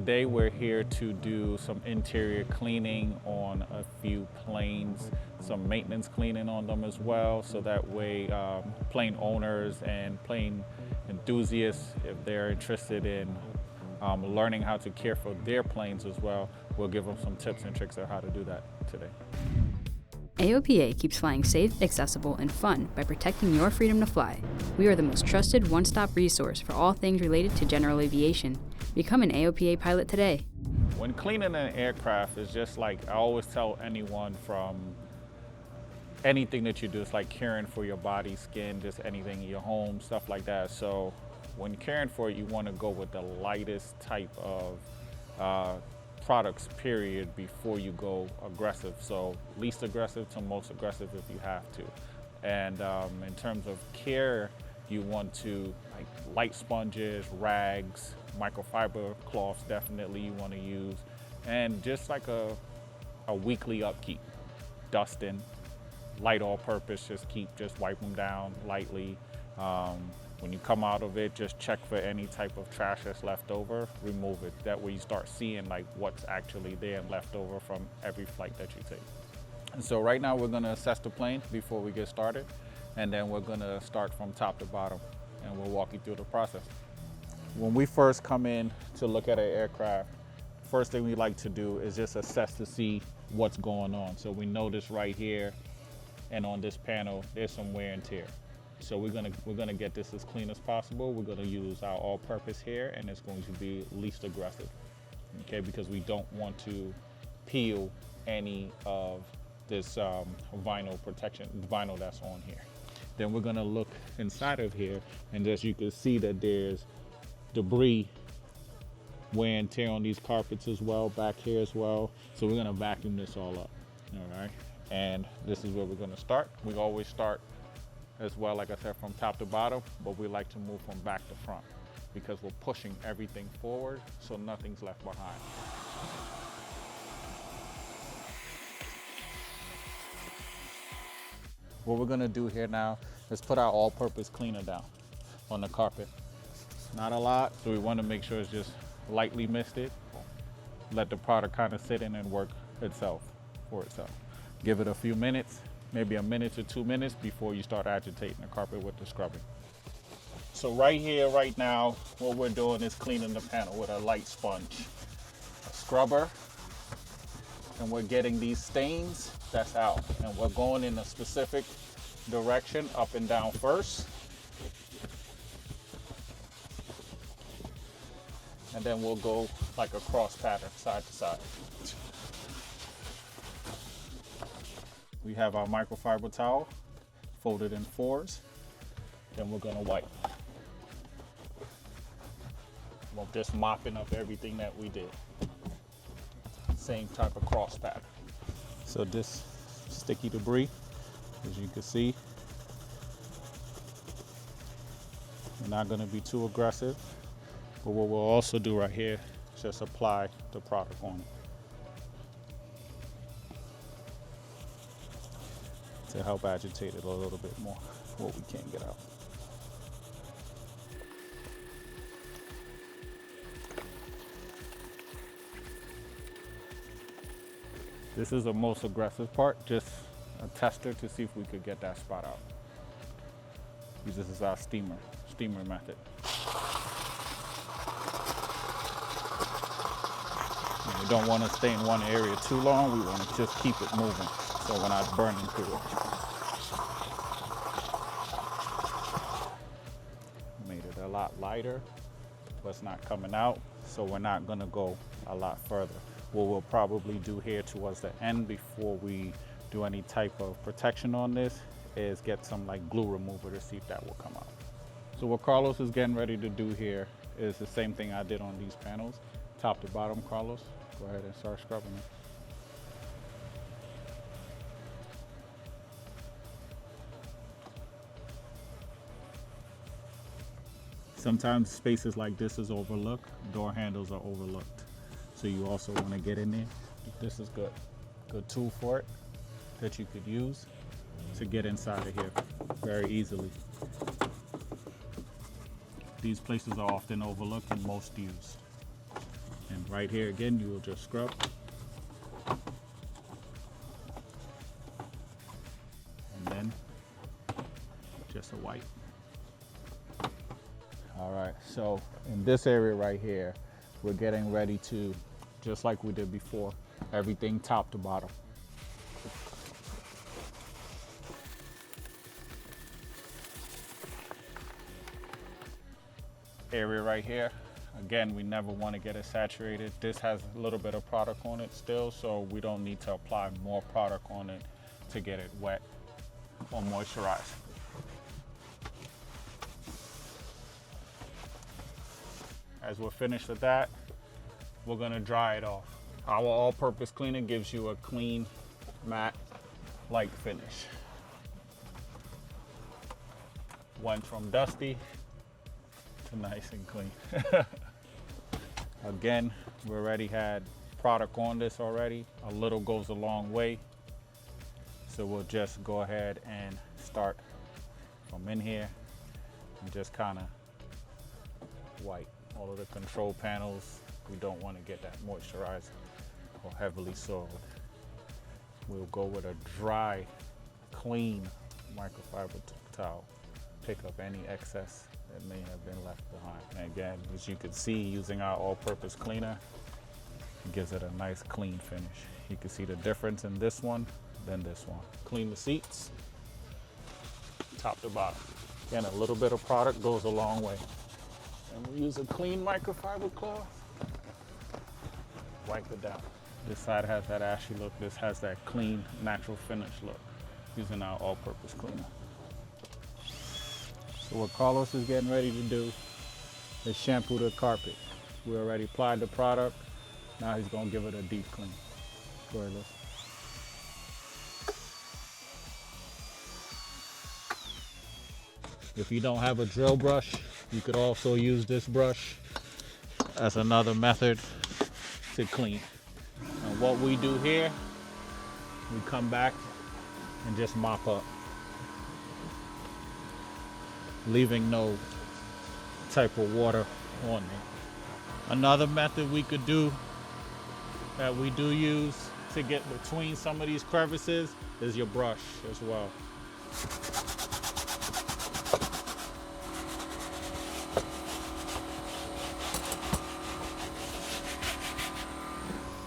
Today we're here to do some interior cleaning on a few planes, some maintenance cleaning on them as well, so that way plane owners and plane enthusiasts, if they're interested in learning how to care for their planes as well, we'll give them some tips and tricks on how to do that today. AOPA keeps flying safe, accessible, and fun by protecting your freedom to fly. We are the most trusted one-stop resource for all things related to general aviation. Become an AOPA pilot today. When cleaning an aircraft is just like, I always tell anyone, from anything that you do, it's like caring for your body, skin, just anything in your home, stuff like that. So when caring for it, you want to go with the lightest type of products, period, before you go aggressive. So least aggressive to most aggressive if you have to. And in terms of care, you want to, like, light sponges, rags, microfiber cloths, definitely you want to use. And just like a weekly upkeep, dusting, light all-purpose, just wipe them down lightly. When you come out of it, just check for any type of trash that's left over, remove it. That way you start seeing like what's actually there and left over from every flight that you take. And so right now we're gonna assess the plane before we get started, and then we're gonna start from top to bottom, and we'll walk you through the process. When we first come in to look at an aircraft, first thing we like to do is just assess to see what's going on. So we notice right here and on this panel, there's some wear and tear. So we're gonna get this as clean as possible. We're gonna use our all-purpose here, and it's going to be least aggressive, okay? Because we don't want to peel any of this vinyl protection, vinyl that's on here. Then we're gonna look inside of here, and as you can see that there's debris, wear and tear on these carpets as well, back here as well. So we're gonna vacuum this all up, all right? And this is where we're gonna start. We always start as well, like I said, from top to bottom, but we like to move from back to front because we're pushing everything forward so nothing's left behind. What we're gonna do here now is put our all-purpose cleaner down on the carpet. Not a lot, so we wanna make sure it's just lightly misted. Let the product kind of sit in and work for itself. Give it a few minutes, maybe a minute to 2 minutes before you start agitating the carpet with the scrubbing. So right here, right now, what we're doing is cleaning the panel with a light sponge, a scrubber, and we're getting these stains that's out. And we're going in a specific direction, up and down first. And then we'll go like a cross pattern, side to side. We have our microfiber towel folded in fours. Then we're gonna wipe. We're just mopping up everything that we did. Same type of cross pattern. So this sticky debris, as you can see, we're not gonna be too aggressive, but what we'll also do right here is just apply the product on it to help agitate it a little bit more, what we can't get out. This is the most aggressive part, just a tester to see if we could get that spot out. This is our steamer method. And we don't want to stay in one area too long, we want to just keep it moving so we're not burning through it. Made it a lot lighter, but it's not coming out, so we're not gonna go a lot further. What we'll probably do here towards the end before we do any type of protection on this is get some like glue remover to see if that will come out. So what Carlos is getting ready to do here is the same thing I did on these panels, top to bottom. Carlos, go ahead and start scrubbing it. Sometimes spaces like this is overlooked, door handles are overlooked. So you also want to get in there. This is good tool for it that you could use to get inside of here very easily. These places are often overlooked and most used. And right here again, you will just scrub. And then just a wipe. All right, so in this area right here, we're getting ready to, just like we did before, everything top to bottom. Area right here, again, we never want to get it saturated. This has a little bit of product on it still, so we don't need to apply more product on it to get it wet or moisturized. As we're finished with that, we're gonna dry it off. Our all-purpose cleaner gives you a clean, matte-like finish. Went from dusty to nice and clean. Again, we already had product on this already. A little goes a long way. So we'll just go ahead and start from in here and just kind of wipe all of the control panels. We don't want to get that moisturized or heavily soiled. We'll go with a dry, clean microfiber towel. Pick up any excess that may have been left behind. And again, as you can see, using our all-purpose cleaner, it gives it a nice clean finish. You can see the difference in this one than this one. Clean the seats, top to bottom. Again, a little bit of product goes a long way. And we use a clean microfiber cloth, wipe it down. This side has that ashy look. This has that clean, natural finish look, using our all-purpose cleaner. So what Carlos is getting ready to do is shampoo the carpet. We already applied the product. Now he's gonna give it a deep clean. Go ahead, Liz. If you don't have a drill brush, you could also use this brush as another method to clean. And what we do here, we come back and just mop up, leaving no type of water on there. Another method we could do, that we do use to get between some of these crevices, is your brush as well.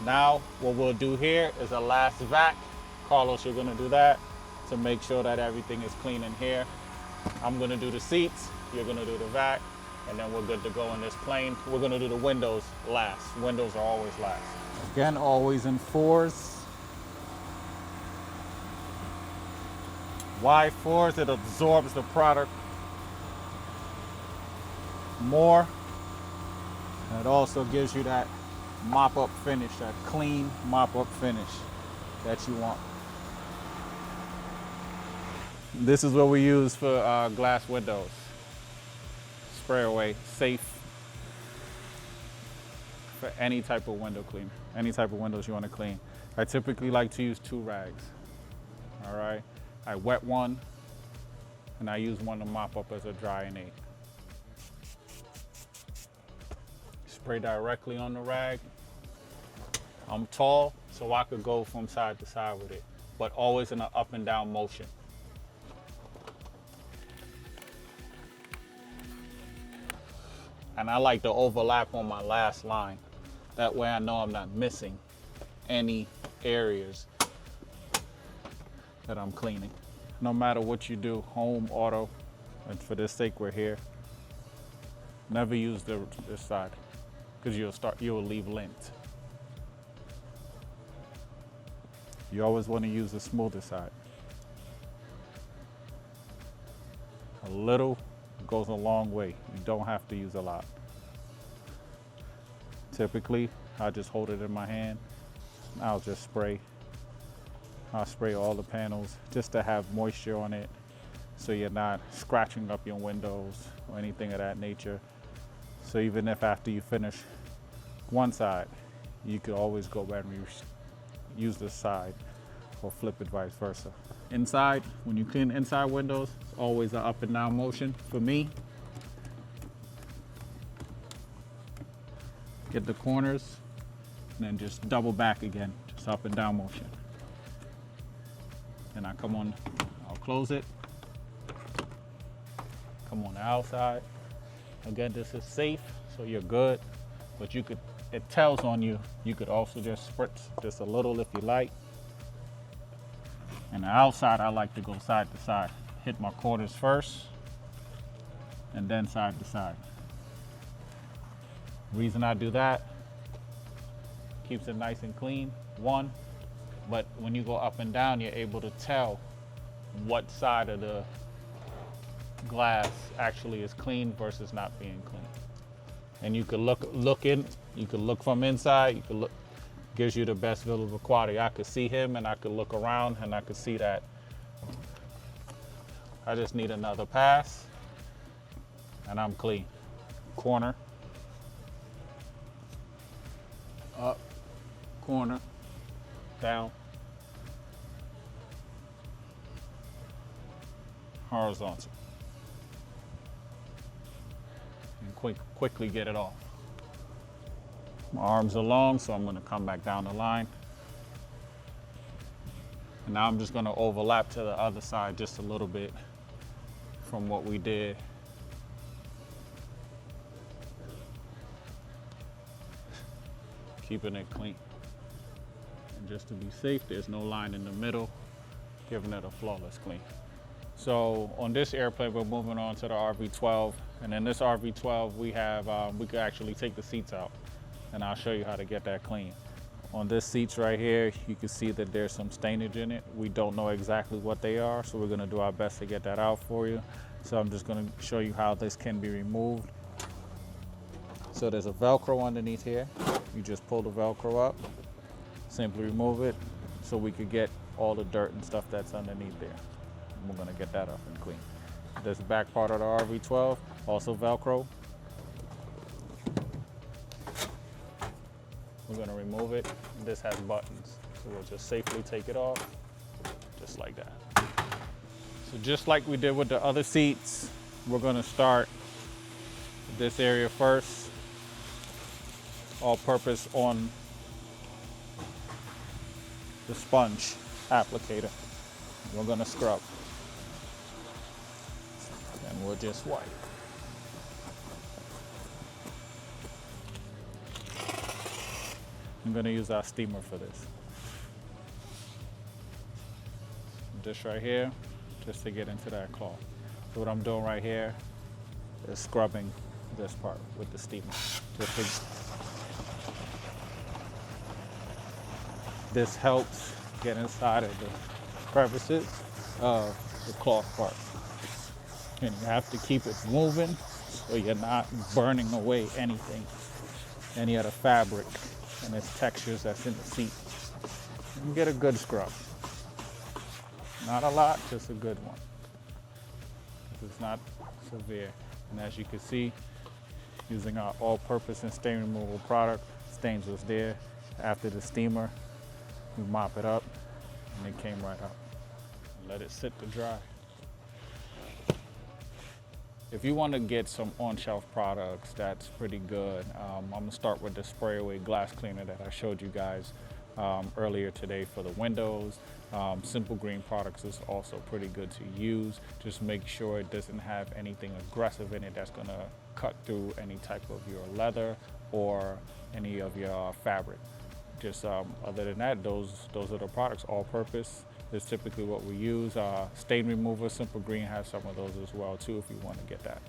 Now, what we'll do here is a last vac. Carlos, you're gonna do that to make sure that everything is clean in here. I'm gonna do the seats, you're gonna do the vac, and then we're good to go in this plane. We're gonna do the windows last. Windows are always last. Again, always in fours. Why fours? It absorbs the product more. And it also gives you that mop-up finish, that clean mop-up finish that you want. This is what we use for glass windows. Spray away, safe for any type of window cleaner, any type of windows you want to clean. I typically like to use 2 rags, all right? I wet one, and I use one to mop up as a dry and aid. Spray directly on the rag. I'm tall, so I could go from side to side with it, but always in an up and down motion. And I like to overlap on my last line. That way I know I'm not missing any areas that I'm cleaning. No matter what you do, home, auto, and for this sake we're here, never use this side, because you'll leave lint. You always want to use the smoother side. A little goes a long way. You don't have to use a lot. Typically, I just hold it in my hand. I'll just spray. I'll spray all the panels just to have moisture on it, so you're not scratching up your windows or anything of that nature. So even if after you finish one side, you could always go back and use this side, or flip it vice versa. Inside, when you clean inside windows, it's always an up and down motion for me. get the corners, and then just double back again, just up and down motion. And I come on, I'll close it, come on the outside. Again, this is safe, so you're good, but you could, it tells on you, you could also just spritz just a little if you like. And the outside, I like to go side to side. Hit my corners first, and then side to side. Reason I do that, keeps it nice and clean, one, but when you go up and down, you're able to tell what side of the glass actually is clean versus not being clean. And you could look in, you could look from inside, you could look, gives you the best view of quality. I could see him and I could look around and I could see that. I just need another pass and I'm clean. Corner, up, corner, down, horizontal. And quickly get it off. My arms are long, so I'm going to come back down the line. And now I'm just going to overlap to the other side just a little bit from what we did. Keeping it clean. And just to be safe, there's no line in the middle, giving it a flawless clean. So on this airplane, we're moving on to the RV-12. And in this RV-12, we have, we could actually take the seats out. And I'll show you how to get that clean. On this seats right here, you can see that there's some stainage in it. We don't know exactly what they are, so we're gonna do our best to get that out for you. So I'm just gonna show you how this can be removed. So there's a Velcro underneath here. You just pull the Velcro up, simply remove it, so we could get all the dirt and stuff that's underneath there. And we're gonna get that up and clean. This back part of the RV-12, also Velcro. We're gonna remove it. This has buttons, so we'll just safely take it off, just like that. So just like we did with the other seats, we're gonna start this area first, all purpose on the sponge applicator. We're gonna scrub, and we'll just wipe. I'm gonna use our steamer for this. This right here, just to get into that cloth. So what I'm doing right here is scrubbing this part with the steamer. This helps get inside of the crevices of the cloth part. And you have to keep it moving so you're not burning away anything, any of the fabric and its textures that's in the seat. And get a good scrub. Not a lot, just a good one. It's not severe. And as you can see, using our all-purpose and stain removal product, stains was there. After the steamer, we mop it up and it came right up. Let it sit to dry. If you want to get some on-shelf products, that's pretty good. I'm gonna start with the spray away glass cleaner that I showed you guys earlier today for the windows. Simple Green products is also pretty good to use. Just make sure it doesn't have anything aggressive in it that's gonna cut through any type of your leather or any of your fabric. Just other than that, those are the products. All purpose is typically what we use. Stain remover, Simple Green has some of those as well too if you want to get that.